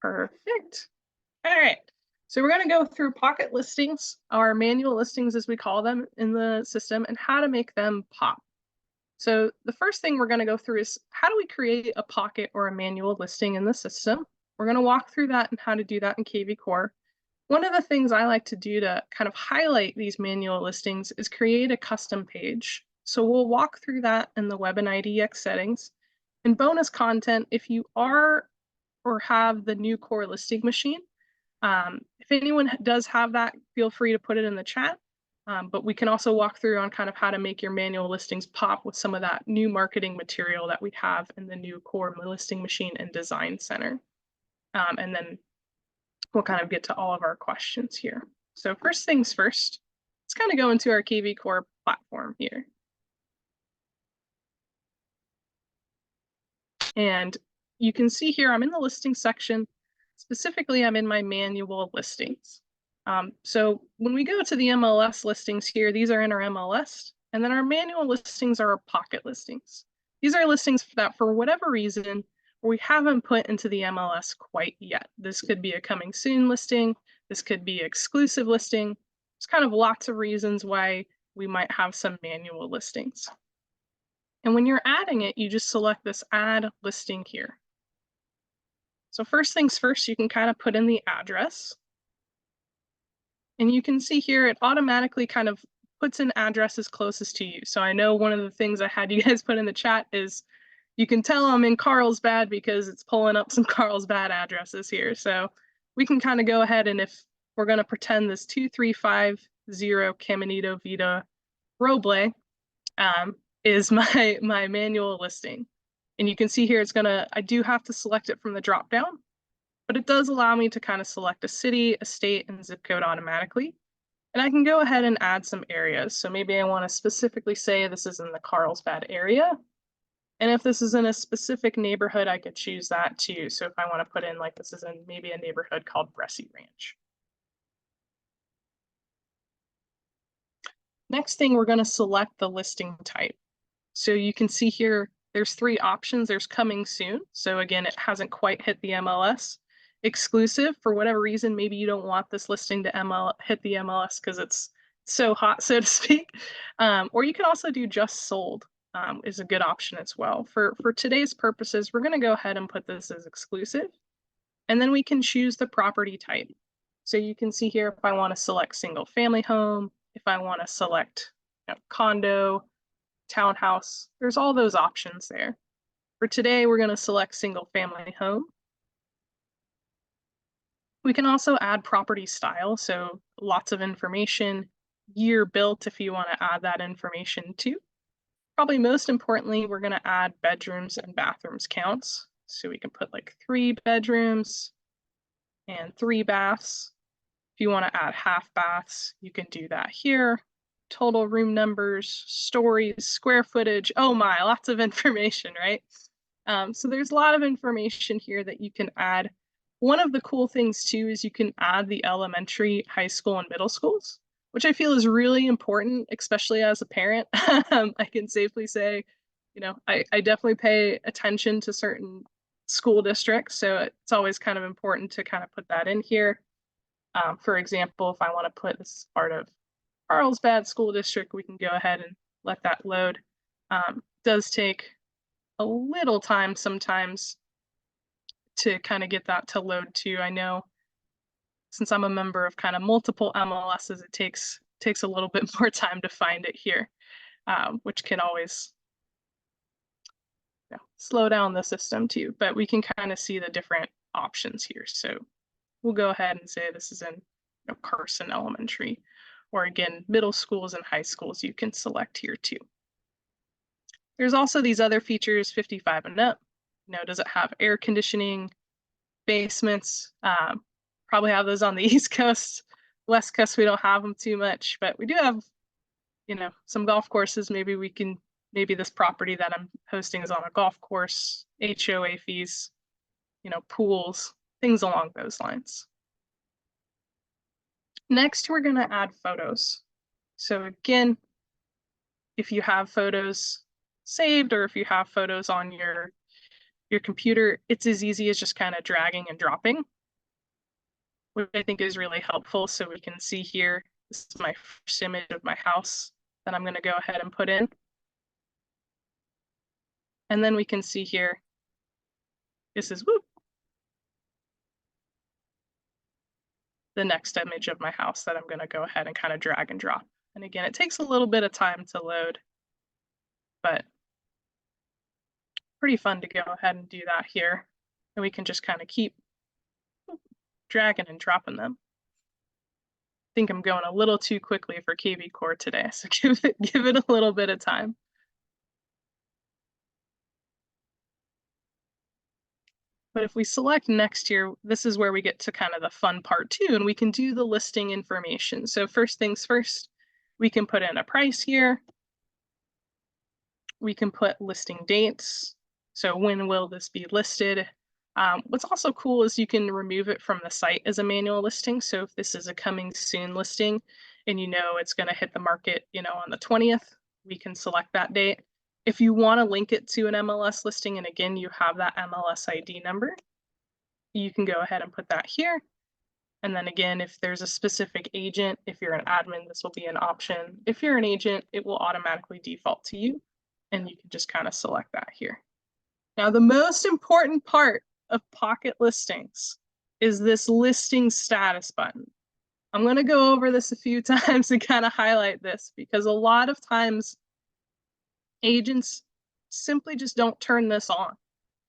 Perfect. All right. So we're going to go through pocket listings, our manual listings as we call them in the system, and how to make them pop. So the first thing we're going to go through is how do we create a pocket or a manual listing in the system? We're going to walk through that and how to do that in KV Core. One of the things I like to do to kind of highlight these manual listings is create a custom page. So we'll walk through that in the Web and IDX settings. And bonus content, if you are or have the new core listing machine, if anyone does have that, feel free to put it in the chat. But we can also walk through on kind of how to make your manual listings pop with some of that new marketing material that we have in the new core listing machine and design center. And then we'll kind of get to all of our questions here. So first things first, let's kind of go into our KV Core platform here. And you can see here, I'm in the listing section. Specifically, I'm in my manual listings. So when we go to the MLS listings here, these are in our MLS, and then our manual listings are our pocket listings. These are listings that for whatever reason, we haven't put into the MLS quite yet. This could be a coming soon listing. This could be exclusive listing. There's kind of lots of reasons why we might have some manual listings. And when you're adding it, you just select this add listing here. So first things first, you can kind of put in the address. And you can see here, it automatically kind of puts in addresses closest to you. So I know one of the things I had you guys put in the chat is you can tell I'm in Carlsbad because it's pulling up some Carlsbad addresses here. So we can kind of go ahead, and if we're going to pretend this 2350 Caminito Vita Roble is my manual listing. And you can see here, I do have to select it from the drop down, but it does allow me to kind of select a city, a state, and zip code automatically. And I can go ahead and add some areas. So maybe I want to specifically say this is in the Carlsbad area. And if this is in a specific neighborhood, I could choose that too. So if I want to put in like this is in maybe a neighborhood called Bressie Ranch. Next thing, we're going to select the listing type. So you can see here, there's three options. There's coming soon. So again, it hasn't quite hit the MLS. Exclusive, for whatever reason, maybe you don't want this listing to hit the MLS because it's so hot, so to speak. Or you can also do just sold, is a good option as well. For today's purposes, we're going to go ahead and put this as exclusive. And then we can choose the property type. So you can see here, if I want to select single family home, if I want to select condo, townhouse, there's all those options there. For today, we're going to select single family home. We can also add property style, so lots of information, year built if you want to add that information too. Probably most importantly, we're going to add bedrooms and bathrooms counts. So we can put like 3 bedrooms and 3 baths. If you want to add half baths, you can do that here. Total room numbers, stories, square footage. Oh my, lots of information, right? So there's a lot of information here that you can add. One of the cool things too is you can add the elementary, high school, and middle schools, which I feel is really important, especially as a parent. I can safely say, I definitely pay attention to certain school districts, so it's always kind of important to kind of put that in here. For example, if I want to put this part of Carlsbad School District, we can go ahead and let that load. It does take a little time sometimes to kind of get that to load too. I know since I'm a member of kind of multiple MLSs, it takes a little bit more time to find it here, which can always slow down the system too. But we can kind of see the different options here. So we'll go ahead and say this is in Carson Elementary, or again, middle schools and high schools you can select here too. There's also these other features, 55 and up. Does it have air conditioning, basements? Probably have those on the East Coast. West Coast, we don't have them too much, but we do have, some golf courses. Maybe this property that I'm hosting is on a golf course, HOA fees, pools, things along those lines. Next, we're going to add photos. So again, if you have photos saved or if you have photos on your your computer, it's as easy as just kind of dragging and dropping, which I think is really helpful. So we can see here, this is my first image of my house that I'm going to go ahead and put in. And then we can see here, this is the next image of my house that I'm going to go ahead and kind of drag and drop. And again, it takes a little bit of time to load, but pretty fun to go ahead and do that here. And we can just kind of keep dragging and dropping them. I think I'm going a little too quickly for KV Core today, so give it a little bit of time. But if we select next here, this is where we get to kind of the fun part too, and we can do the listing information. So first things first, we can put in a price here. We can put listing dates. So when will this be listed? What's also cool is you can remove it from the site as a manual listing. So if this is a coming soon listing and you know it's going to hit the market, on the 20th, we can select that date. If you want to link it to an MLS listing, and again, you have that MLS ID number, you can go ahead and put that here. And then again, if there's a specific agent, if you're an admin, this will be an option. If you're an agent, it will automatically default to you, and you can just kind of select that here. Now, the most important part of Pocket Listings is this listing status button. I'm going to go over this a few times to kind of highlight this, because a lot of times agents simply just don't turn this on.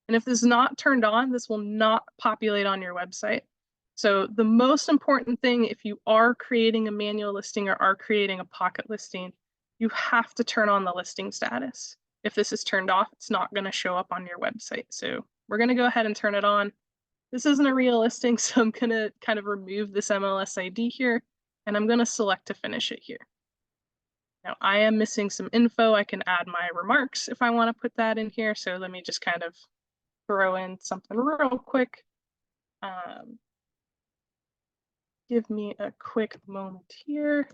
And if this is not turned on, this will not populate on your website. So the most important thing, if you are creating a manual listing or are creating a pocket listing, you have to turn on the listing status. If this is turned off, it's not going to show up on your website. So we're going to go ahead and turn it on. This isn't a real listing, so I'm going to kind of remove this MLS ID here, and I'm going to select to finish it here. Now I am missing some info. I can add my remarks if I want to put that in here. So let me just kind of throw in something real quick. Give me a quick moment here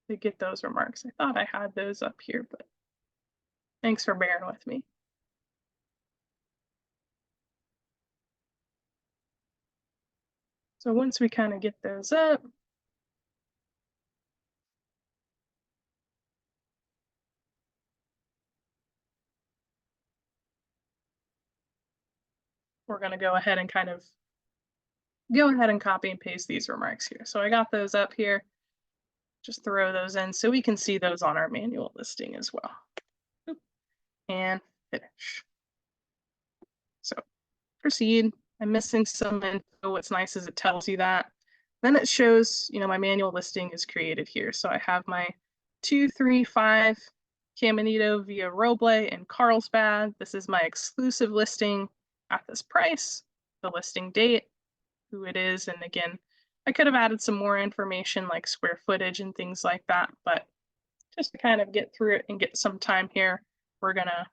to get those remarks. I thought I had those up here, but thanks for bearing with me. So once we kind of get those up, we're going to go ahead and copy and paste these remarks here. So I got those up here. Just throw those in so we can see those on our manual listing as well. And finish. So proceed. I'm missing some info. What's nice is it tells you that. Then it shows, my manual listing is created here. So I have my 235 Caminito via Roble in Carlsbad. This is my exclusive listing at this price, the listing date, who it is. And again, I could have added some more information like square footage and things like that, but just to kind of get through it and get some time here, we're going to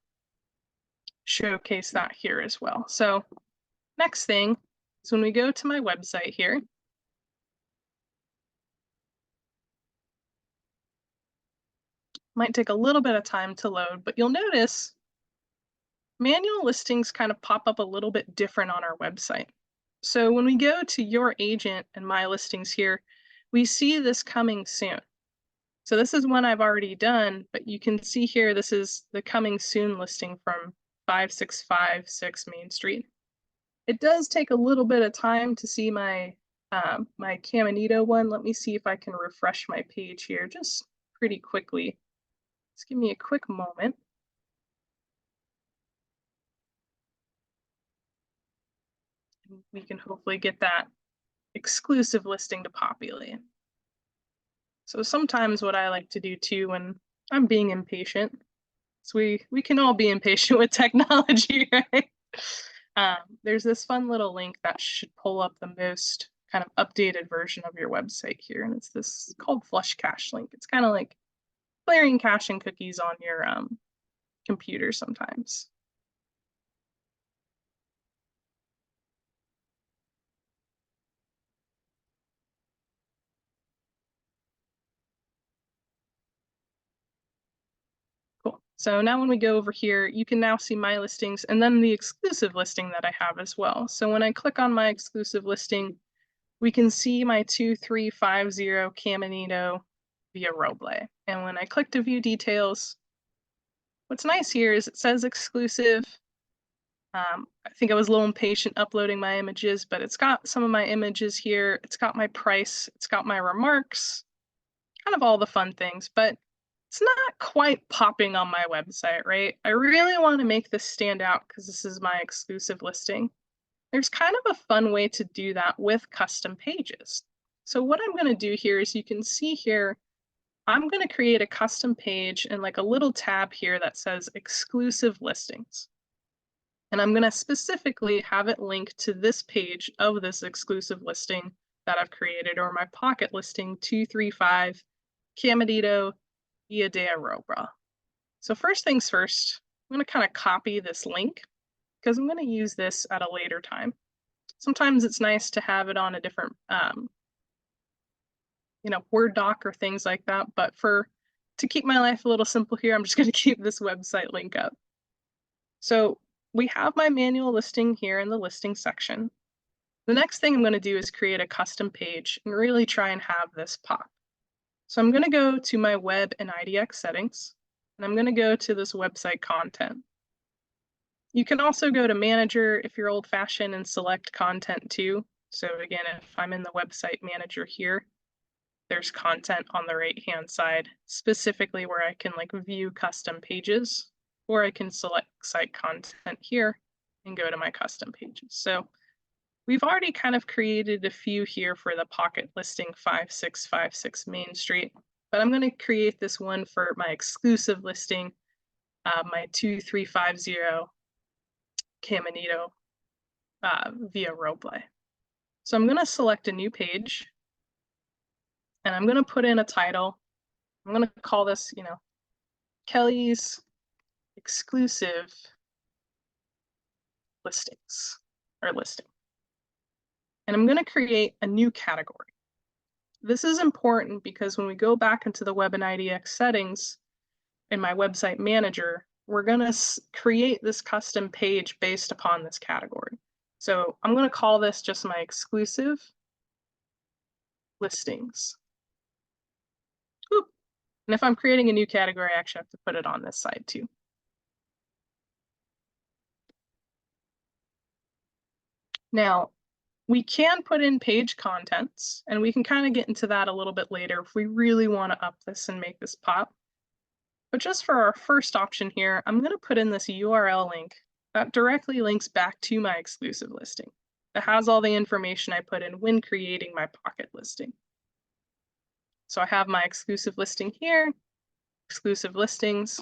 showcase that here as well. So next thing is when we go to my website here, might take a little bit of time to load, but you'll notice manual listings kind of pop up a little bit different on our website. So when we go to your agent and my listings here, we see this coming soon. So this is one I've already done, but you can see here, this is the coming soon listing from 5656 Main Street. It does take a little bit of time to see my my Caminito one. Let me see if I can refresh my page here just pretty quickly. Just give me a quick moment. We can hopefully get that exclusive listing to populate. So sometimes what I like to do too when I'm being impatient, so we can all be impatient with technology, right? There's this fun little link that should pull up the most kind of updated version of your website here, and it's this called Flush Cache link. It's kind of like clearing cache and cookies on your computer sometimes. Cool. So now when we go over here, you can now see my listings and then the exclusive listing that I have as well. So when I click on my exclusive listing, we can see my 2350 Caminito Via Roble. And when I click to view details, what's nice here is it says exclusive. I think I was a little impatient uploading my images, but it's got some of my images here. It's got my price, it's got my remarks, kind of all the fun things, but it's not quite popping on my website, right? I really want to make this stand out because this is my exclusive listing. There's kind of a fun way to do that with custom pages. So what I'm going to do here is you can see here, I'm going to create a custom page and like a little tab here that says exclusive listings. And I'm going to specifically have it linked to this page of this exclusive listing that I've created, or my pocket listing 235 Caminito Via de Aroba. So first things first, I'm going to kind of copy this link because I'm going to use this at a later time. Sometimes it's nice to have it on a different, Word doc or things like that. But to keep my life a little simple here, I'm just going to keep this website link up. So we have my manual listing here in the listing section. The next thing I'm going to do is create a custom page and really try and have this pop. So I'm going to go to my web and IDX settings, and I'm going to go to this website content. You can also go to manager if you're old fashioned and select content too. So again, if I'm in the website manager here, there's content on the right hand side, specifically where I can like view custom pages, or I can select site content here and go to my custom pages. So we've already kind of created a few here for the pocket listing 5656 Main Street, but I'm going to create this one for my exclusive listing, my 2350 Caminito Via Roble. So I'm going to select a new page and I'm going to put in a title. I'm going to call this, Kelly's exclusive listings or listing. And I'm going to create a new category. This is important because when we go back into the Web and IDX settings in my website manager, we're going to create this custom page based upon this category. So I'm going to call this just my exclusive listings. Oop. And if I'm creating a new category, I actually have to put it on this side too. Now, we can put in page contents, and we can kind of get into that a little bit later if we really want to up this and make this pop. But just for our first option here, I'm going to put in this URL link that directly links back to my exclusive listing. That has all the information I put in when creating my pocket listing. So I have my exclusive listing here, exclusive listings,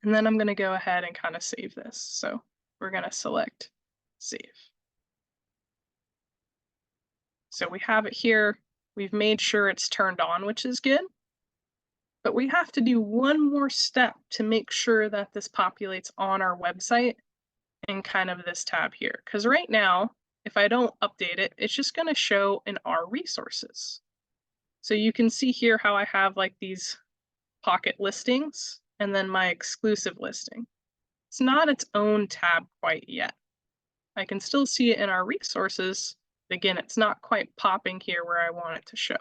and then I'm going to go ahead and kind of save this. So we're going to select save. So we have it here. We've made sure it's turned on, which is good. But we have to do one more step to make sure that this populates on our website in kind of this tab here. Because right now, if I don't update it, it's just going to show in our resources. So you can see here how I have like these pocket listings and then my exclusive listing. It's not its own tab quite yet. I can still see it in our resources. But again, it's not quite popping here where I want it to show.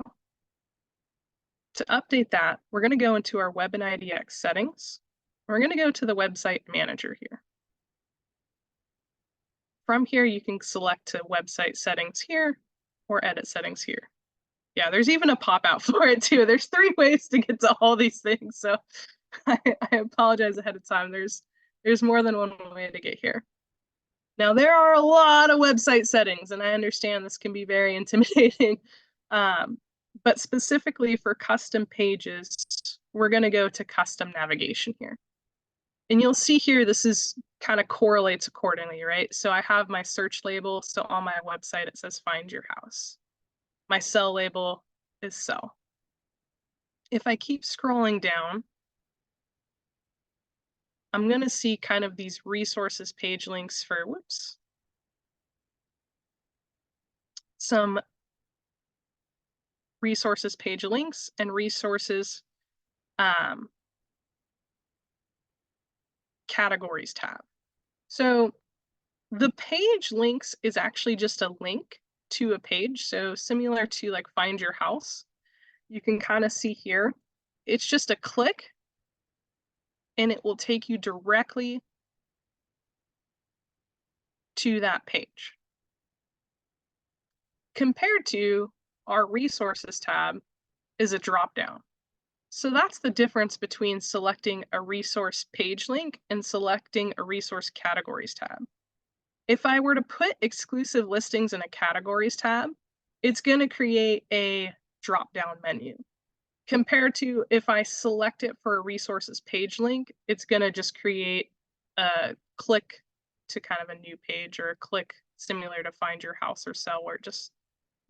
To update that, we're going to go into our Web and IDX settings. We're going to go to the website manager here. From here, you can select to website settings here or edit settings here. Yeah, there's even a pop out for it too. There's 3 ways to get to all these things. So I apologize ahead of time. There's more than one way to get here. Now, there are a lot of website settings, and I understand this can be very intimidating. But specifically for custom pages, we're going to go to custom navigation here. And you'll see here, this is kind of correlates accordingly, right? So I have my search label. So on my website, it says find your house. My cell label is sell. If I keep scrolling down, I'm going to see kind of these resources page links for, some resources page links and resources categories tab. So the page links is actually just a link to a page. So similar to like Find Your House, you can kind of see here, it's just a click and it will take you directly to that page. Compared to our resources tab is a drop down. So that's the difference between selecting a resource page link and selecting a resource categories tab. If I were to put exclusive listings in a categories tab, it's going to create a drop down menu. Compared to if I select it for a resources page link, it's going to just create a click to kind of a new page, or a click similar to Find Your House or Sell, where it just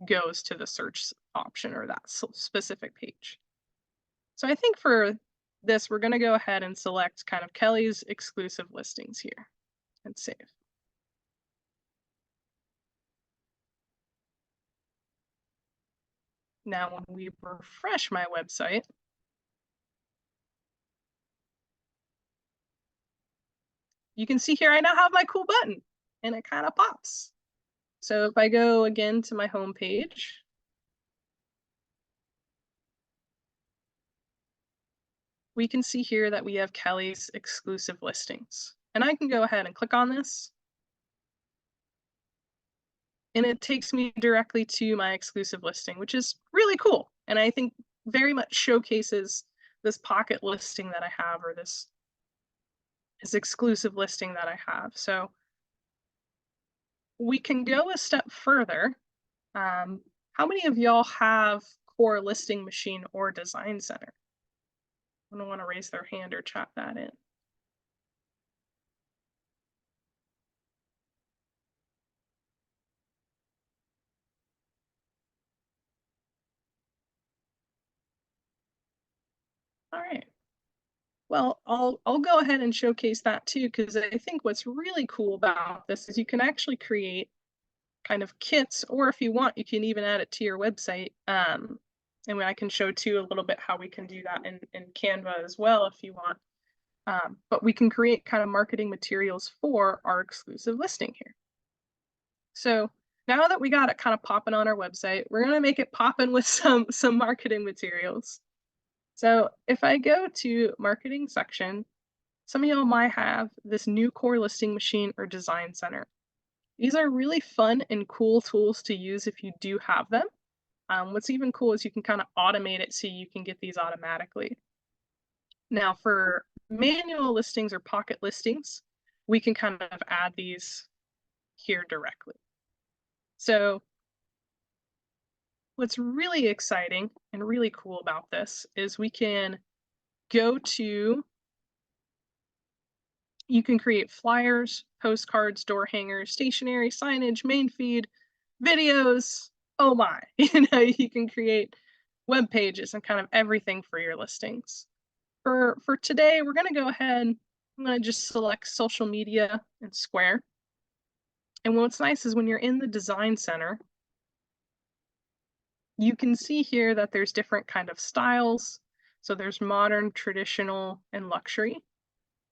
goes to the search option or that specific page. So I think for this, we're going to go ahead and select kind of Kelly's exclusive listings here and save. Now, when we refresh my website, you can see here I now have my cool button and it kind of pops. So if I go again to my home page, we can see here that we have Kelly's exclusive listings. And I can go ahead and click on this. And it takes me directly to my exclusive listing, which is really cool. And I think very much showcases this pocket listing that I have, or this exclusive listing that I have. So we can go a step further. How many of y'all have Core Listing Machine or Design Center? I don't want to raise their hand or chat that in. All right. Well, I'll go ahead and showcase that too, because I think what's really cool about this is you can actually create kind of kits, or if you want, you can even add it to your website. And I can show too a little bit how we can do that in Canva as well if you want. But we can create kind of marketing materials for our exclusive listing here. So now that we got it kind of popping on our website, we're going to make it popping with some marketing materials. So if I go to marketing section, some of y'all might have this new Core Listing Machine or Design Center. These are really fun and cool tools to use if you do have them. What's even cool is you can kind of automate it so you can get these automatically. Now for manual listings or pocket listings, we can kind of add these here directly. So what's really exciting and really cool about this is we can go to, you can create flyers, postcards, door hangers, stationery, signage, main feed, videos. Oh my, you can create web pages and kind of everything for your listings. For today, we're going to go ahead, I'm going to just select social media and Square. And what's nice is when you're in the Design Center, you can see here that there's different kind of styles. So there's modern, traditional, and luxury.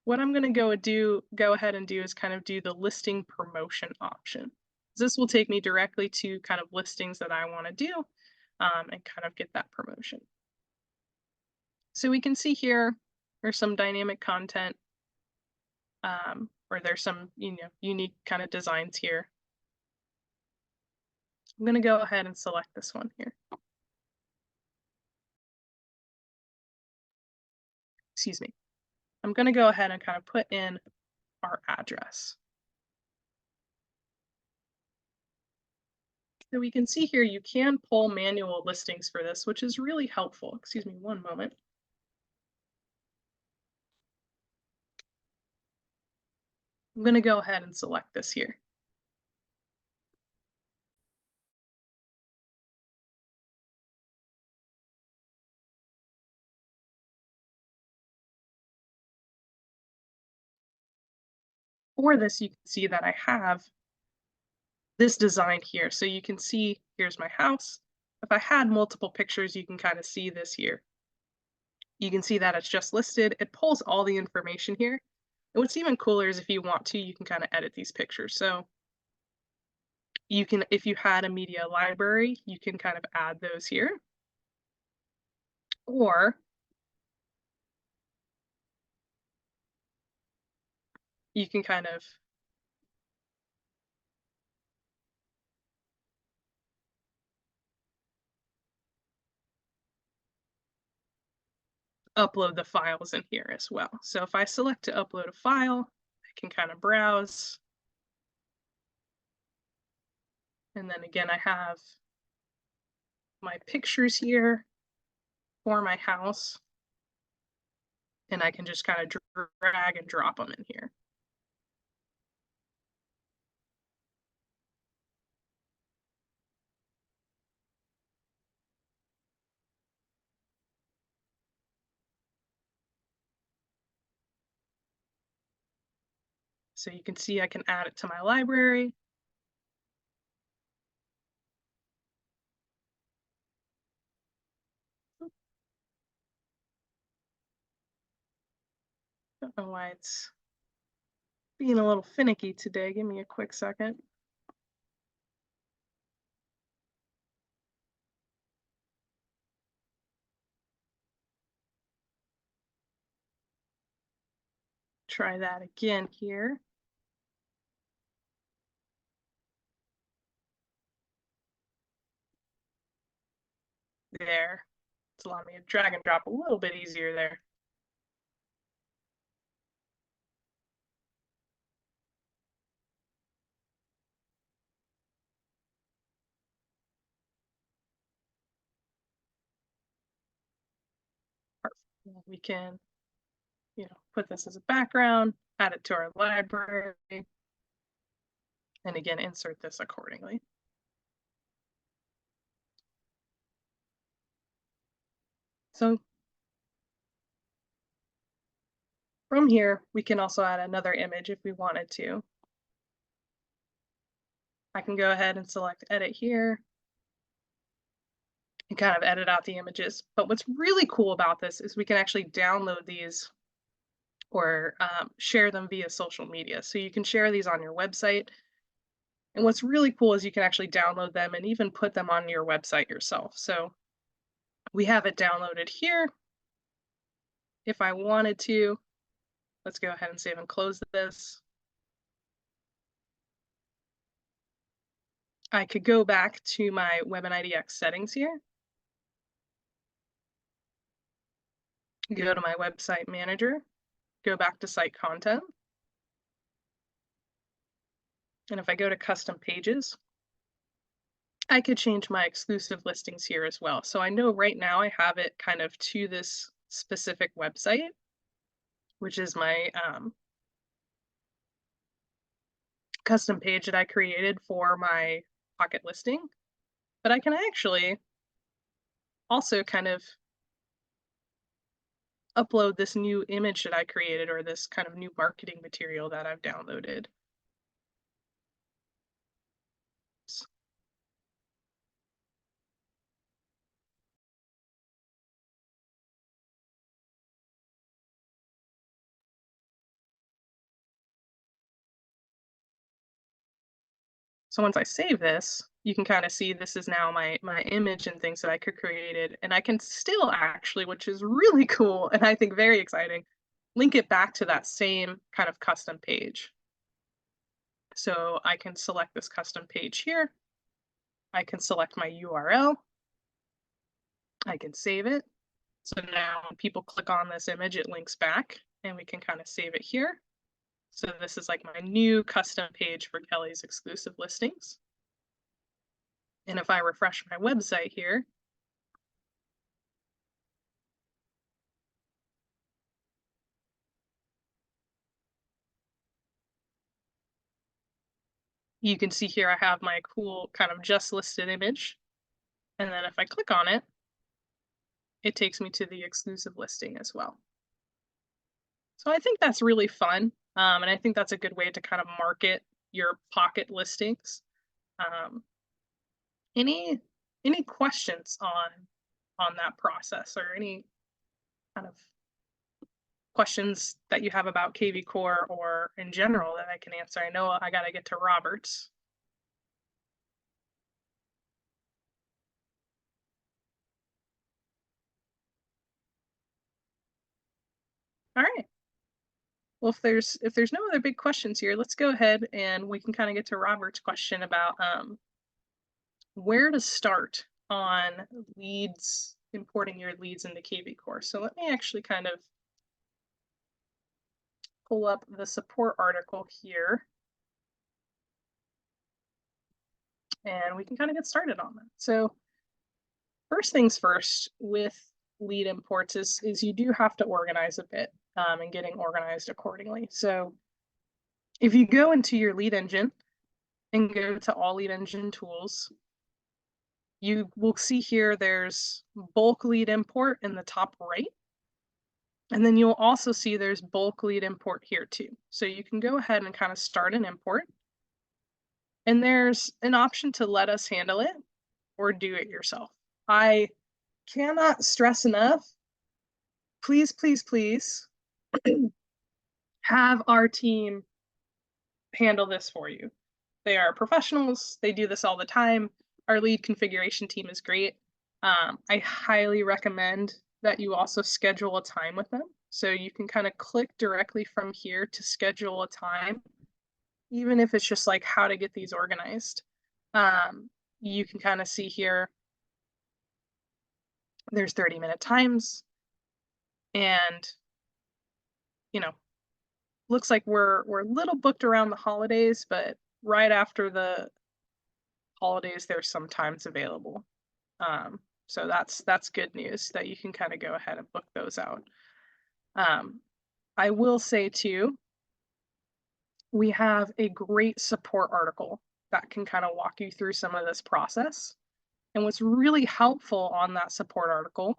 What I'm going to go ahead and do is kind of do the listing promotion option. This will take me directly to kind of listings that I want to do and kind of get that promotion. So we can see here there's some dynamic content, or there's some unique kind of designs here. I'm going to go ahead and select this one here. Excuse me. I'm going to go ahead and kind of put in our address. So we can see here you can pull manual listings for this, which is really helpful. Excuse me one moment. I'm going to go ahead and select this here. For this, you can see that I have this design here. So you can see, here's my house. If I had multiple pictures, you can kind of see this here. You can see that it's just listed. It pulls all the information here. And what's even cooler is if you want to, you can kind of edit these pictures. So you can, if you had a media library, you can kind of add those here. Or you can kind of upload the files in here as well. So if I select to upload a file, I can kind of browse. And then again, I have my pictures here for my house. And I can just kind of drag and drop them in here. So you can see I can add it to my library. Don't know why it's being a little finicky today. Give me a quick second. Try that again here. There. It's allowing me to drag and drop a little bit easier there. We can, put this as a background, add it to our library, and again, insert this accordingly. So from here, we can also add another image if we wanted to. I can go ahead and select edit here and kind of edit out the images. But what's really cool about this is we can actually download these or share them via social media. So you can share these on your website. And what's really cool is you can actually download them and even put them on your website yourself. So we have it downloaded here. If I wanted to, let's go ahead and save and close this. I could go back to my WebIDX settings here. Go to my website manager, go back to site content. And if I go to custom pages, I could change my exclusive listings here as well. So I know right now I have it kind of to this specific website, which is my custom page that I created for my Pocket listing. But I can actually also kind of upload this new image that I created or this kind of new marketing material that I've downloaded. So once I save this, you can kind of see this is now my image and things that I could created. And I can still actually, which is really cool and I think very exciting, link it back to that same kind of custom page. So I can select this custom page here. I can select my URL. I can save it. So now when people click on this image, it links back and we can kind of save it here. So this is like my new custom page for Kelly's exclusive listings. And if I refresh my website here, you can see here I have my cool kind of just listed image. And then if I click on it, it takes me to the exclusive listing as well. So I think that's really fun. And I think that's a good way to kind of market your Pocket listings. Um, any questions on that process or any kind of questions that you have about KV Core or in general that I can answer. I know I got to get to Robert's. All right. Well, if there's no other big questions here, let's go ahead and we can kind of get to Robert's question about where to start on leads, importing your leads into KV Core. So let me actually kind of pull up the support article here. And we can kind of get started on that. So first things first with lead imports is you do have to organize a bit and getting organized accordingly. So if you go into your lead engine and go to all lead engine tools, you will see here there's bulk lead import in the top right. And then you'll also see there's bulk lead import here too. So you can go ahead and kind of start an import. And there's an option to let us handle it or do it yourself. I cannot stress enough, please, please, please have our team handle this for you. They are professionals. They do this all the time. Our lead configuration team is great. I highly recommend that you also schedule a time with them. So you can kind of click directly from here to schedule a time, even if it's just like how to get these organized. You can kind of see here, there's 30-minute times, and looks like we're a little booked around the holidays, but right after the holidays, there's some times available. So that's good news that you can kind of go ahead and book those out. I will say too, we have a great support article that can kind of walk you through some of this process. And what's really helpful on that support article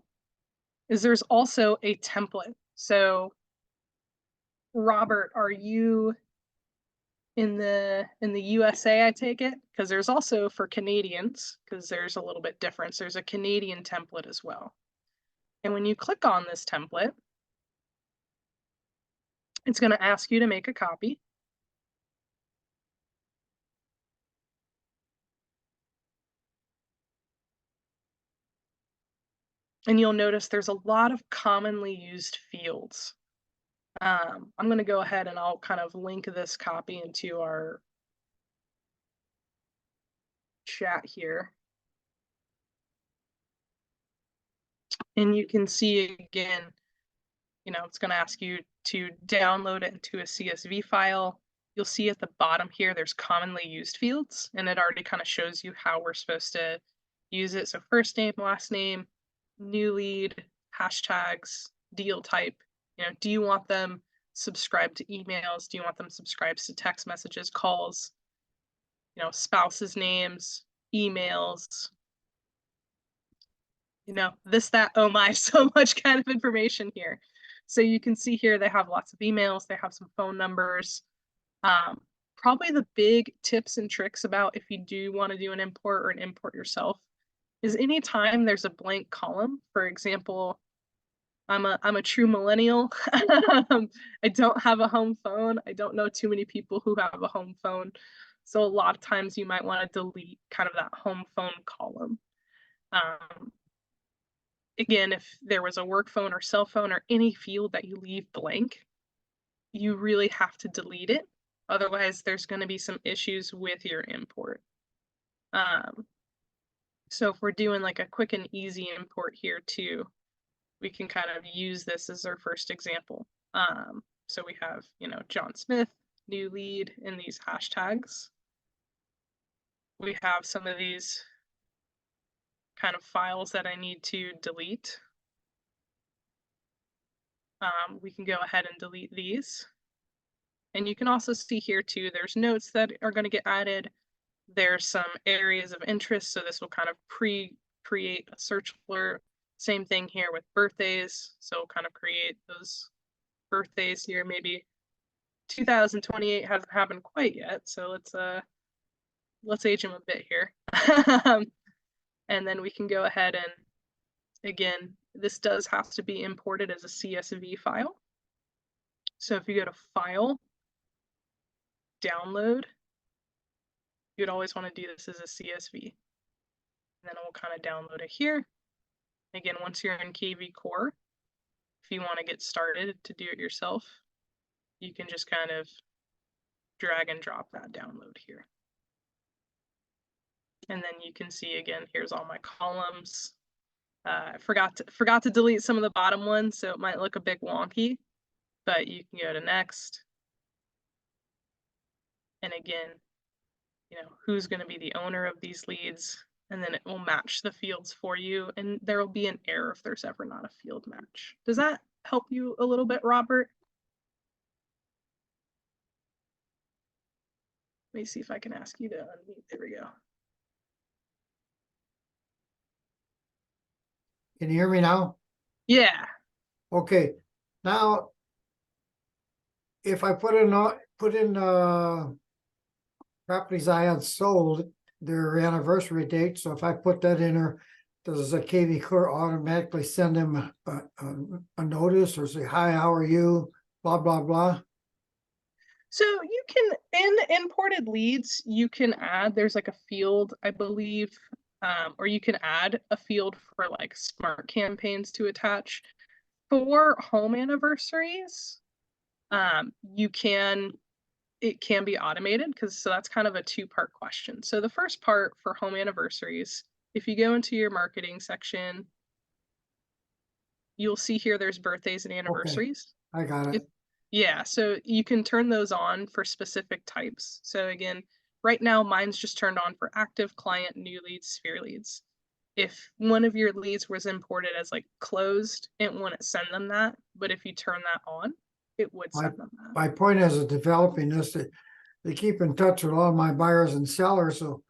is there's also a template. So Robert, are you in the USA, I take it? Because there's also for Canadians, because there's a little bit difference. There's a Canadian template as well. And when you click on this template, it's going to ask you to make a copy. And you'll notice there's a lot of commonly used fields. I'm going to go ahead and I'll kind of link this copy into our chat here. And you can see again, it's going to ask you to download it into a CSV file. You'll see at the bottom here, there's commonly used fields, and it already kind of shows you how we're supposed to use it. So first name, last name, new lead, hashtags, deal type. Do you want them subscribed to emails? Do you want them subscribed to text messages, calls, spouses' names, emails, this, that, oh my, so much kind of information here. So you can see here, they have lots of emails, they have some phone numbers. Probably the big tips and tricks about if you do want to do an import or an import yourself is anytime there's a blank column, for example, I'm a true millennial. I don't have a home phone. I don't know too many people who have a home phone. So a lot of times you might want to delete kind of that home phone column. Again, if there was a work phone or cell phone or any field that you leave blank, you really have to delete it. Otherwise, there's going to be some issues with your import. So if we're doing like a quick and easy import here too, we can kind of use this as our first example. So we have, John Smith, new lead in these hashtags. We have some of these kind of files that I need to delete. We can go ahead and delete these. And you can also see here too, there's notes that are going to get added. There's some areas of interest. So this will kind of pre-create a search alert. Same thing here with birthdays. So kind of create those birthdays here. Maybe 2028 hasn't happened quite yet. So let's age them a bit here. And then we can go ahead and, again, this does have to be imported as a CSV file. So if you go to File, Download, you'd always want to do this as a CSV. And then we'll kind of download it here. Again, once you're in KV Core, if you want to get started to do it yourself, you can just kind of drag and drop that download here. And then you can see again, here's all my columns. I forgot to delete some of the bottom ones, so it might look a bit wonky, but you can go to next. And again, you know, who's going to be the owner of these leads, and then it will match the fields for you, and there will be an error if there's ever not a field match. Does that help you a little bit, Robert? Let me see if I can ask you to unmute. There we go. Can you hear me now? Yeah. Okay. Now, if I put in properties I had sold, their anniversary date, so if I put that in there, does the KV Core automatically send them a notice or say, hi, how are you? Blah, blah, blah. So you can, in imported leads, you can add, there's like a field, I believe, or you can add a field for like smart campaigns to attach. For home anniversaries, it can be automated, because so that's kind of a two-part question. So the first part for home anniversaries, if you go into your marketing section, you'll see here there's birthdays and anniversaries. I got it. Yeah, so you can turn those on for specific types. So again, right now mine's just turned on for active, client, new leads, sphere leads. If one of your leads was imported as like closed, it wouldn't send them that. But if you turn that on, it would send them that. My point is developing this, they keep in touch with all my buyers and sellers, so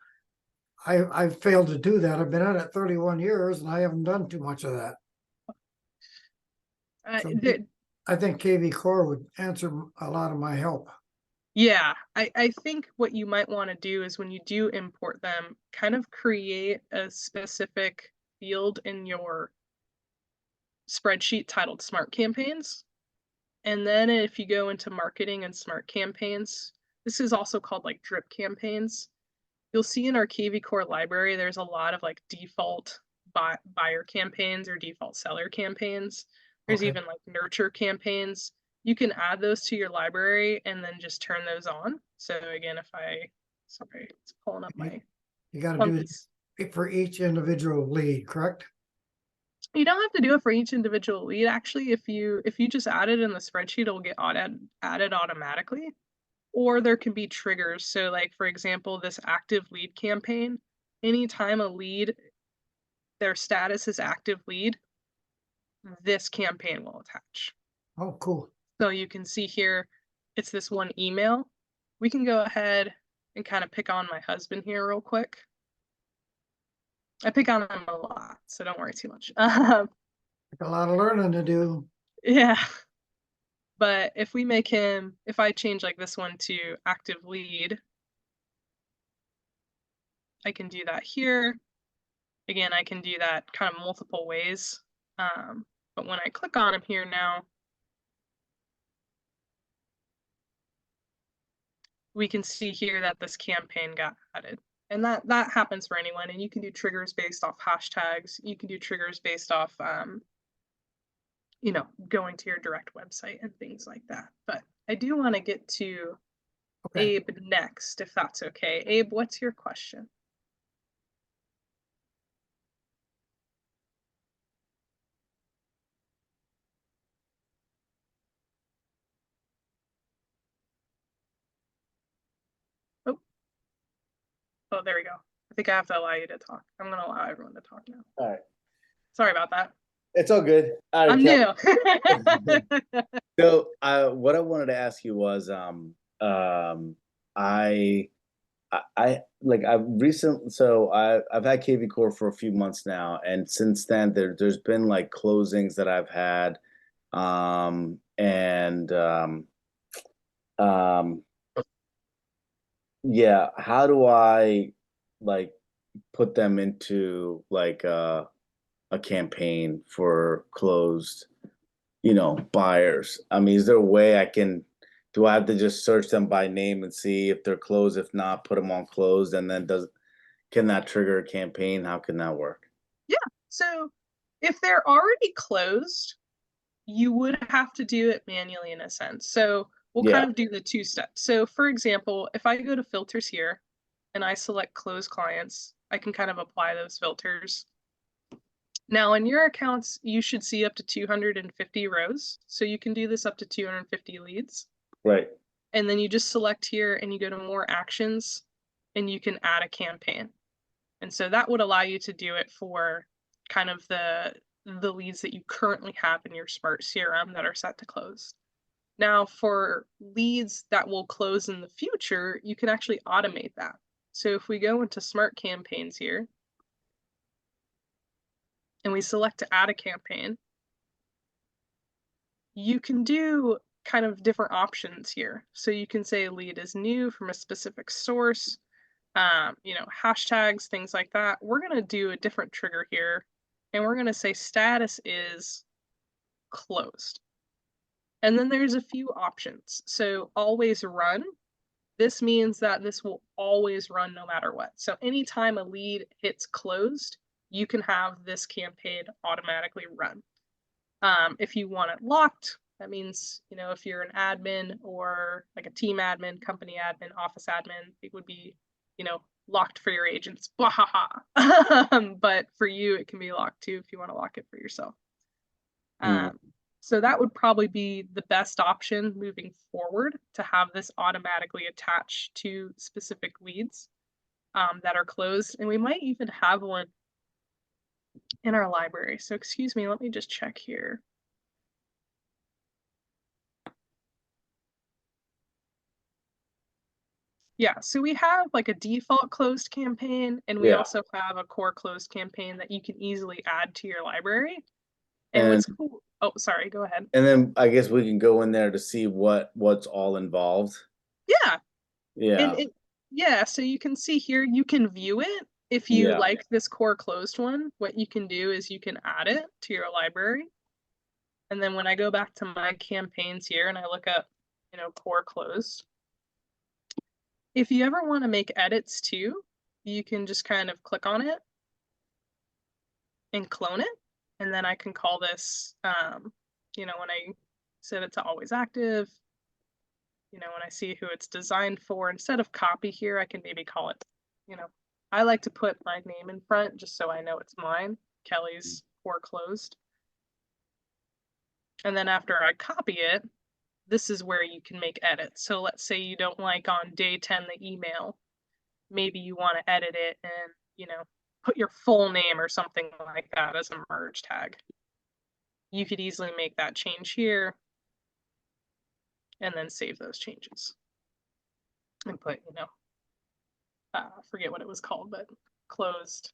I've failed to do that. I've been at it 31 years and I haven't done too much of that. So I think KV Core would answer a lot of my help. Yeah, I think what you might want to do is when you do import them, kind of create a specific field in your spreadsheet titled Smart Campaigns. And then if you go into marketing and smart campaigns, this is also called like drip campaigns. You'll see in our KV Core library, there's a lot of like default buyer campaigns or default seller campaigns. There's even like nurture campaigns. You can add those to your library and then just turn those on. So again, sorry, it's pulling up my. You got to do it for each individual lead, correct? You don't have to do it for each individual lead. Actually, if you just add it in the spreadsheet, it'll get added automatically. Or there can be triggers. So like, for example, this active lead campaign, anytime a lead, their status is active lead, this campaign will attach. Oh, cool. So you can see here, it's this one email. We can go ahead and kind of pick on my husband here real quick. I pick on him a lot, so don't worry too much. A lot of learning to do. Yeah. But if I change like this one to active lead, I can do that here. Again, I can do that kind of multiple ways. But when I click on him here now, we can see here that this campaign got added. And that happens for anyone. And you can do triggers based off hashtags. You can do triggers based off, going to your direct website and things like that. But I do want to get to Abe next, if that's okay. Abe, what's your question? Oh, there we go. I think I have to allow you to talk. I'm going to allow everyone to talk now. All right. Sorry about that. It's all good. All right, I'm new. So what I wanted to ask you was, I've had KV Core for a few months now, and since then there's been like closings that I've had, yeah, how do I like put them into like a campaign for closed buyers? I mean, is there a way do I have to just search them by name and see if they're closed? If not, put them on closed, and then can that trigger a campaign? How can that work? So if they're already closed, you would have to do it manually in a sense. So we'll Yeah. kind of do the 2 steps. So for example, if I go to filters here and I select close clients, I can kind of apply those filters. Now in your accounts, you should see up to 250 rows. So you can do this up to 250 leads. Right. And then you just select here and you go to more actions and you can add a campaign. And so that would allow you to do it for kind of the leads that you currently have in your Smart CRM that are set to close. Now for leads that will close in the future, you can actually automate that. So if we go into Smart Campaigns here and we select to add a campaign, you can do kind of different options here. So you can say lead is new from a specific source, hashtags, things like that. We're going to do a different trigger here and we're going to say status is closed. And then there's a few options. So always run. This means that this will always run no matter what. So anytime a lead hits closed, you can have this campaign automatically run. If you want it locked, that means, if you're an admin or like a team admin, company admin, office admin, it would be, locked for your agents. But for you, it can be locked too if you want to lock it for yourself. So that would probably be the best option moving forward, to have this automatically attached to specific leads that are closed. And we might even have one in our library. So excuse me, let me just check here. Yeah, so we have like a default closed campaign, and we Yeah. also have a core closed campaign that you can easily add to your library. And And what's cool, oh, sorry, go ahead. and then I guess we can go in there to see what's all involved. Yeah. Yeah. Yeah, so you can see here, you can view it. If you like this core closed one, what you can do is you can add it to your library. And then when I go back to my campaigns here and I look up, core closed, if you ever want to make edits too, you can just kind of click on it and clone it. And then I can call this, when I set it to always active, when I see who it's designed for, instead of copy here, I can maybe call it, I like to put my name in front just so I know it's mine, Kelly's core closed. And then after I copy it, this is where you can make edits. So let's say you don't like on day 10 the email. Maybe you want to edit it and, put your full name or something like that as a merge tag. You could easily make that change here and then save those changes. And put, forget what it was called, but closed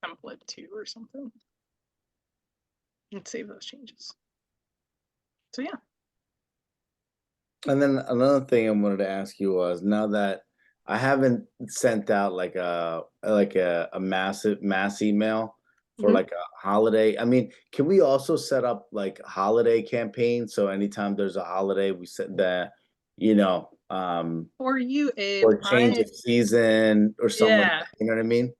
template 2 or something. And save those changes. So yeah. And then another thing I wanted to ask you was, now that I haven't sent out like a mass email for Mhm. like a holiday. I mean, can we also set up like holiday campaigns? So anytime there's a holiday, we set that, For you, Abe, or change of season or something like yeah, that, you know what I mean?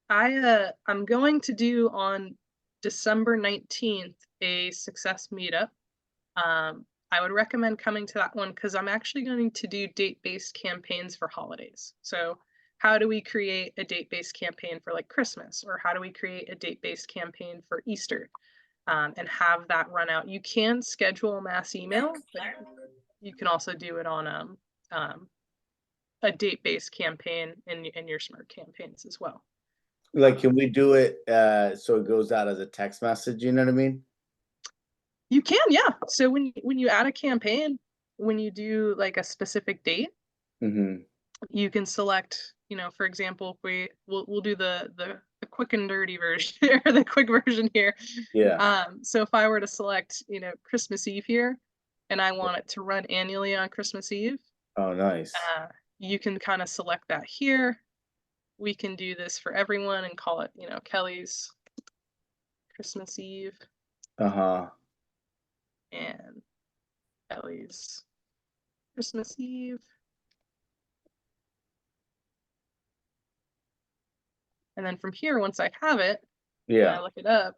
I'm going to do on December 19th a success meetup. I would recommend coming to that one because I'm actually going to do date-based campaigns for holidays. So how do we create a date-based campaign for like Christmas, or how do we create a date-based campaign for Easter, and have that run out? You can schedule mass email, but you can also do it on a date-based campaign in your Smart Campaigns as well. Like, can we do it so it goes out as a text message? You know what I mean? You can, yeah. So when you add a campaign, when you do like a specific date, you can select, for example, we'll do the quick and dirty version or the quick version here. Yeah. So if I were to select, Christmas Eve here, and I want it to run annually on Christmas Eve, Oh, nice. you can kind of select that here. We can do this for everyone and call it, Kelly's Christmas Eve. Uh-huh. and Ellie's Christmas Eve. And then from here, once I have it, and I Yeah. look it up,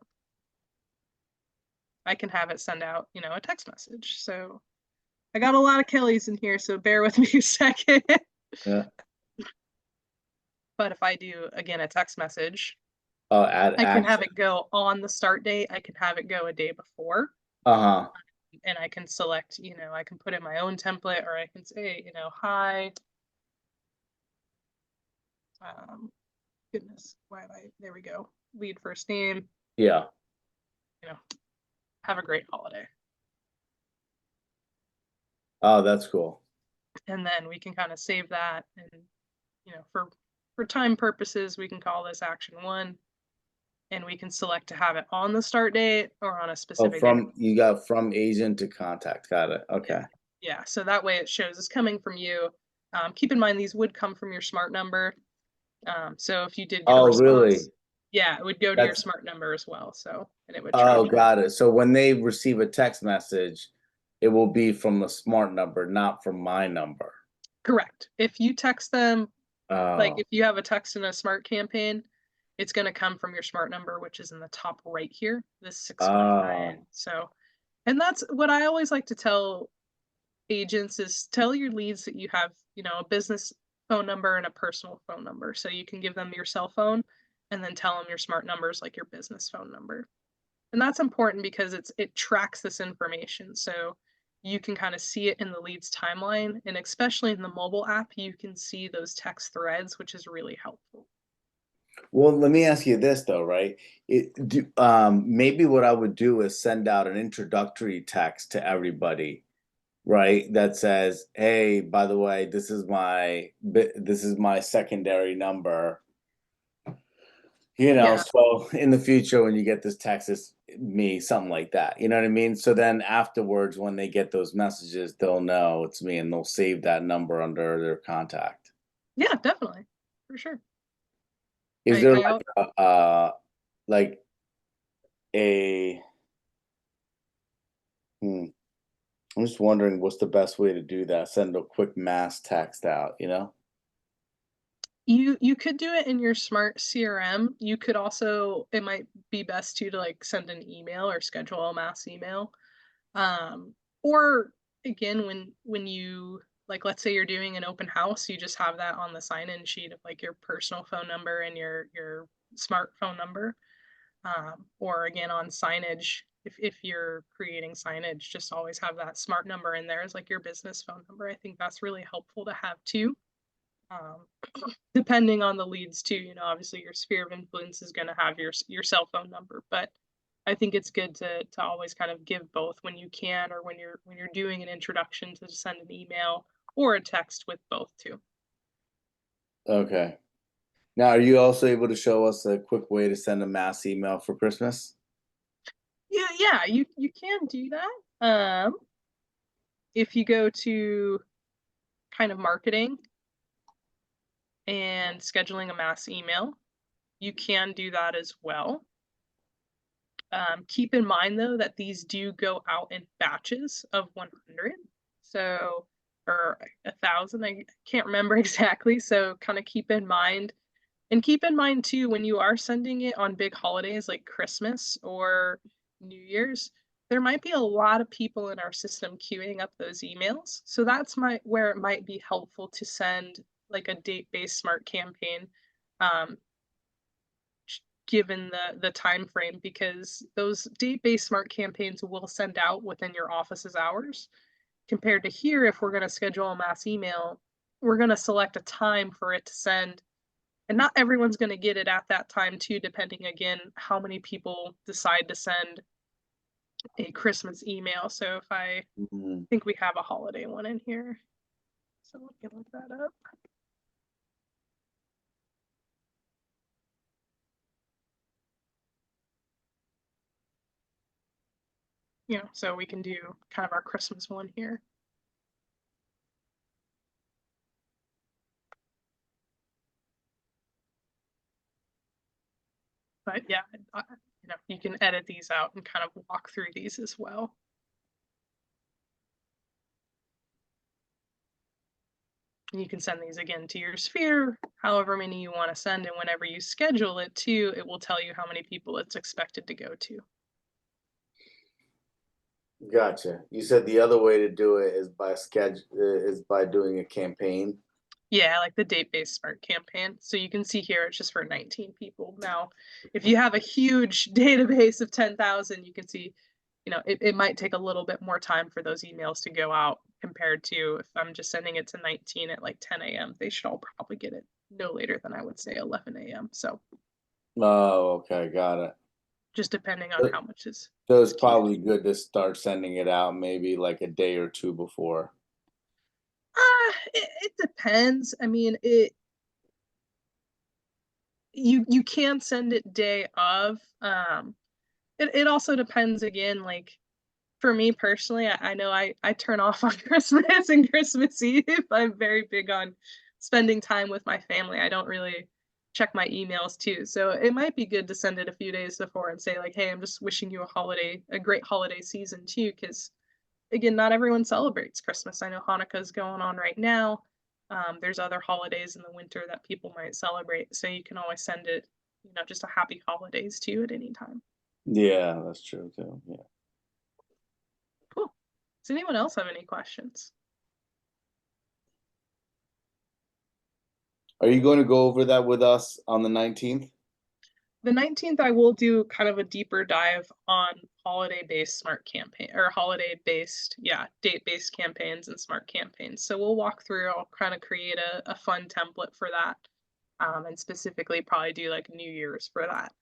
I can have it send out, a text message. So I got a lot of Kellys in here, so bear with me a second. Yeah. But if I do, again, a text message, Oh, add I can have action. it go on the start date. I can have it go a day before. Uh-huh. And I can select, I can put in my own template, or I can say, hi. Goodness, why am there we go. Lead first name, Yeah. have a great holiday. Oh, that's cool. And then we can kind of save that. And, for time purposes, we can call this action 1. And we can select to have it on the start date or on a Oh, specific date. you got from agent to contact. Got it. Okay. Yeah, so that way it shows it's coming from you. Keep in mind, these would come from your smart number. So if you did get a Oh, response, really? yeah, it would go to your That's smart number as well. So, and it would Oh, track. got it. So when they receive a text message, it will be from the smart number, not from my number. Correct. If you text them, like Oh, if you have a text in a smart campaign, it's going to come from your smart number, which is in the top right here, this 619. oh, So, and that's what I always like to tell agents is tell your leads that you have, a business phone number and a personal phone number. So you can give them your cell phone and then tell them your smart number is like your business phone number. And that's important because it tracks this information. So you can kind of see it in the leads timeline, and especially in the mobile app, you can see those text threads, which is really helpful. well, let me ask you this though, right? Maybe what I would do is send out an introductory text to everybody, right? That says, "Hey, by the way, this is my secondary number. Yeah. So in the future, when you get this text, it's me, something like that. You know what I mean? So then afterwards, when they get those messages, they'll know it's me and they'll save that number under their contact. Yeah, definitely. For sure. Is I, there I al- like a, hmm, I'm just wondering what's the best way to do that? Send a quick mass text out, you know? you could do it in your smart CRM. You could also, it might be best to like send an email or schedule a mass email. Um, or again, when you like, let's say you're doing an open house, you just have that on the sign-in sheet of like your personal phone number and your smartphone number. Or again on signage, if you're creating signage, just always have that smart number in there as like your business phone number. I think that's really helpful to have too. Um, depending on the leads too, obviously your sphere of influence is going to have your cell phone number, but I think it's good to always kind of give both when you can, or when you're doing an introduction, to send an email or a text with both too. Okay. Now, are you also able to show us a quick way to send a mass email for Christmas? Yeah, you can do that. If you go to kind of marketing and scheduling a mass email, you can do that as well. Keep in mind though that these do go out in batches of 100, so, or 1,000. I can't remember exactly. So kind of keep in mind, and keep in mind too when you are sending it on big holidays like Christmas or New Year's, there might be a lot of people in our system queuing up those emails. So that's where it might be helpful to send like a date-based smart campaign. Um, Given the time frame, because those date-based smart campaigns will send out within your office's hours, compared to here, if we're going to schedule a mass email, we're going to select a time for it to send, and not everyone's going to get it at that time too, depending again how many people decide to send a Christmas email. So if I Mhm. think we have a holiday one in here, so let me look that up. So we can do kind of our Christmas one here. But yeah, you can edit these out and kind of walk through these as well. You can send these again to your sphere, however many you want to send, and whenever you schedule it too, it will tell you how many people it's expected to go to. Gotcha. You said the other way to do it is by is by doing a campaign. Yeah, like the date-based smart campaign. So you can see here it's just for 19 people. Now, if you have a huge database of 10,000, you can see, it might take a little bit more time for those emails to go out compared to if I'm just sending it to 19 at like 10 a.m. They should all probably get it no later than I would say 11 a.m. So Oh, okay, got it. just depending on how much is So it's key. probably good to start sending it out maybe like a day or two before. It depends. I mean, you can send it day of. It also depends again, like for me personally, I know I turn off on Christmas and Christmas Eve. I'm very big on spending time with my family. I don't really check my emails too. So it might be good to send it a few days before and say like, "Hey, I'm just wishing you a great holiday season too," because again, not everyone celebrates Christmas. I know Hanukkah is going on right now. There's other holidays in the winter that people might celebrate, so you can always send it, just a happy holidays too at any time. Yeah, that's true too. Yeah. Cool. Does anyone else have any questions? Are you going to go over that with us on the 19th? The 19th, I will do kind of a deeper dive on holiday-based smart campaign or holiday-based, yeah, date-based campaigns and smart campaigns. So we'll walk through, I'll kind of create a fun template for that. And specifically probably do like New Year's for that,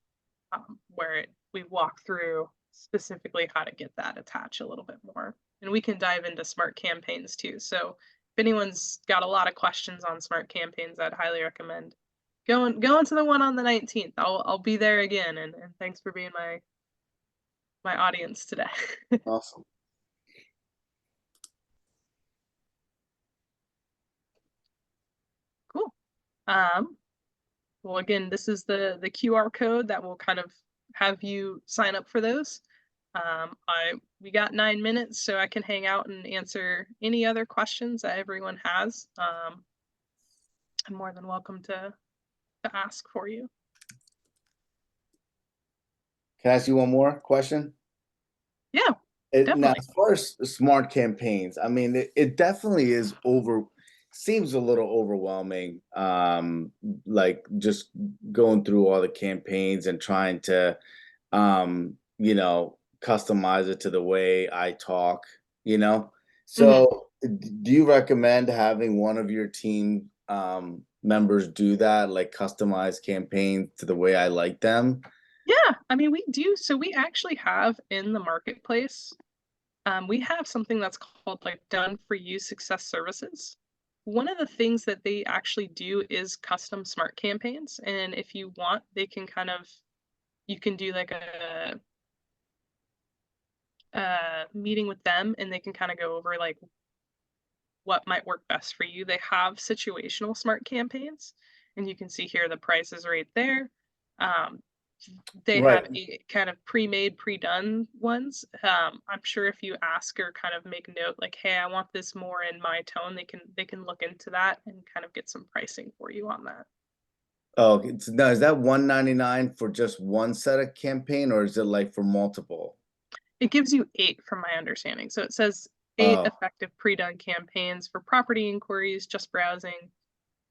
where we walk through specifically how to get that attached a little bit more. And we can dive into smart campaigns too. So if anyone's got a lot of questions on smart campaigns, I'd highly recommend going to the one on the 19th. I'll be there again, and thanks for being my audience today. Awesome. Cool. Well, again, this is the QR code that will kind of have you sign up for those. We got 9 minutes, so I can hang out and answer any other questions that everyone has. I'm more than welcome to ask for you. Can I ask you one more question? Yeah, Now, definitely. as far as smart campaigns, I mean, it definitely seems a little overwhelming. Like just going through all the campaigns and trying to, customize it to the way I talk, you know? Mhm. So, do you recommend having one of your team members do that, like customize campaigns to the way I like them? Yeah, I mean, we do. So we actually have in the marketplace, we have something that's called like done for you success services. One of the things that they actually do is custom smart campaigns. And if you want, you can do like a meeting with them and they can kind of go over like what might work best for you. They have situational smart campaigns, and you can see here the prices right there. Um, they Right. have a kind of pre-made, pre-done ones. I'm sure if you ask or kind of make note, like, "Hey, I want this more in my tone," they can look into that and kind of get some pricing for you on that. Oh, now is that 199 for just one set of campaign, or is it like for multiple? It gives you 8 from my understanding. So it says 8 Oh, effective pre-done campaigns for property inquiries, just browsing,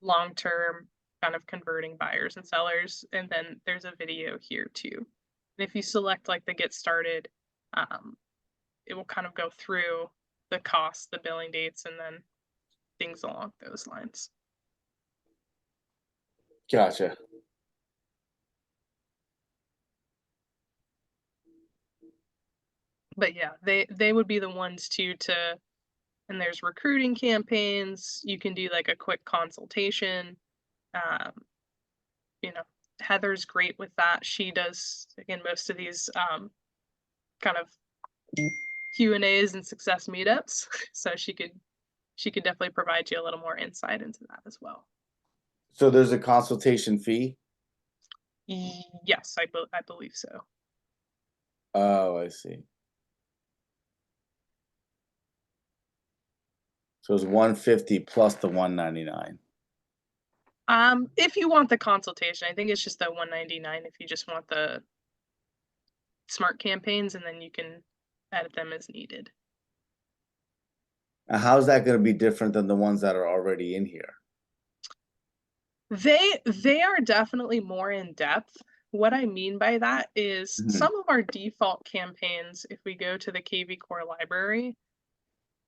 long-term, kind of converting buyers and sellers, and then there's a video here too. And if you select like the get started, um, it will kind of go through the costs, the billing dates, and then things along those lines. gotcha. But yeah, they would be the ones to and there's recruiting campaigns. You can do like a quick consultation. Um, you know, Heather's great with that. She does again most of these kind of Q&As and success meetups. So she could definitely provide you a little more insight into that as well. So there's a consultation fee? Yes, I believe so. Oh, I see. So it's 150 plus the 199. If you want the consultation, I think it's just the 199 if you just want the smart campaigns, and then you can edit them as needed. How's that going to be different than the ones that are already in here? They are definitely more in depth. What I mean by that is Mhm. some of our default campaigns, if we go to the KV Core library,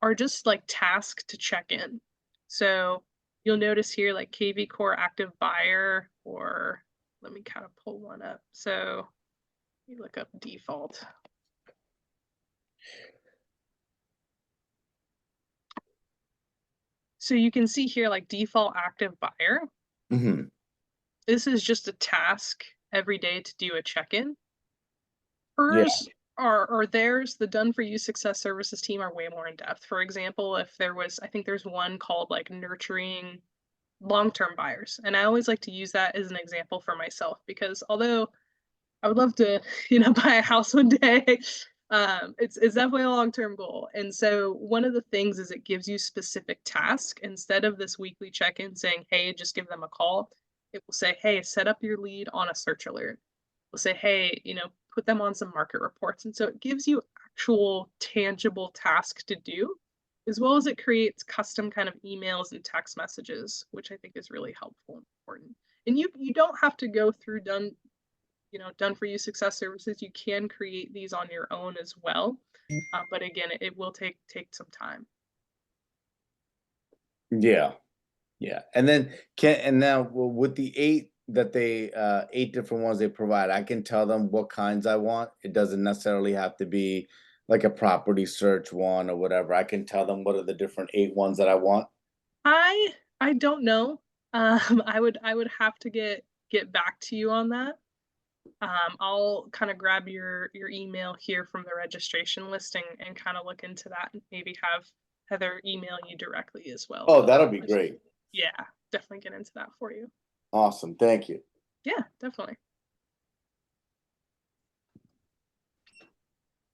are just like tasks to check in. So you'll notice here like KV Core active buyer, or let me kind of pull one up. So you look up default. So you can see here like default active buyer. Hmm. This is just a task every day to do a check-in. Yeah. Hers or theirs, the done for you success services team are way more in depth. For example, if there was, I think there's one called like nurturing long-term buyers. And I always like to use that as an example for myself, because although I would love to, buy a house one day, it's definitely a long-term goal. And so one of the things is it gives you specific tasks instead of this weekly check-in saying, hey, just give them a call. It will say, hey, set up your lead on a search alert. We'll say, hey, put them on some market reports. And so it gives you actual tangible tasks to do, as well as it creates custom kind of emails and text messages, which I think is really helpful and important. And you don't have to go through done for you success services. You can create these on your own as well. But again, it will take some time. Yeah. Yeah. And then now with the 8 that they 8 different ones they provide, I can tell them what kinds I want. It doesn't necessarily have to be like a property search one or whatever. I can tell them what are the different 8 ones that I want. I don't know. I would have to get back to you on that. I'll kind of grab your email here from the registration listing and kind of look into that, and maybe have Heather email you directly as well. Oh, that'll be great. Yeah, definitely get into that for you. Awesome. Thank you. Yeah, definitely.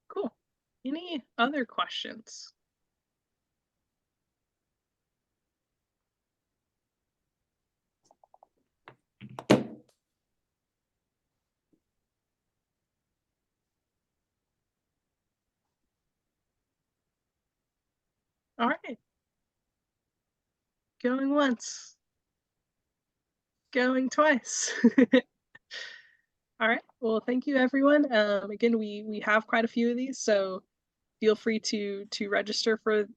Cool. Any other questions? All right. Going once. Going twice. All right. Well, thank you, everyone. Again, we have quite a few of these, so feel free to register for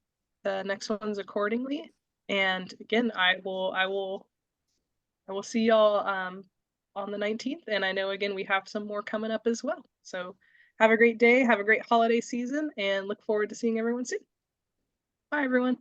the next ones accordingly. And again, I will see y'all on the 19th. And I know again we have some more coming up as well. So have a great day, have a great holiday season, and look forward to seeing everyone soon. Bye, everyone.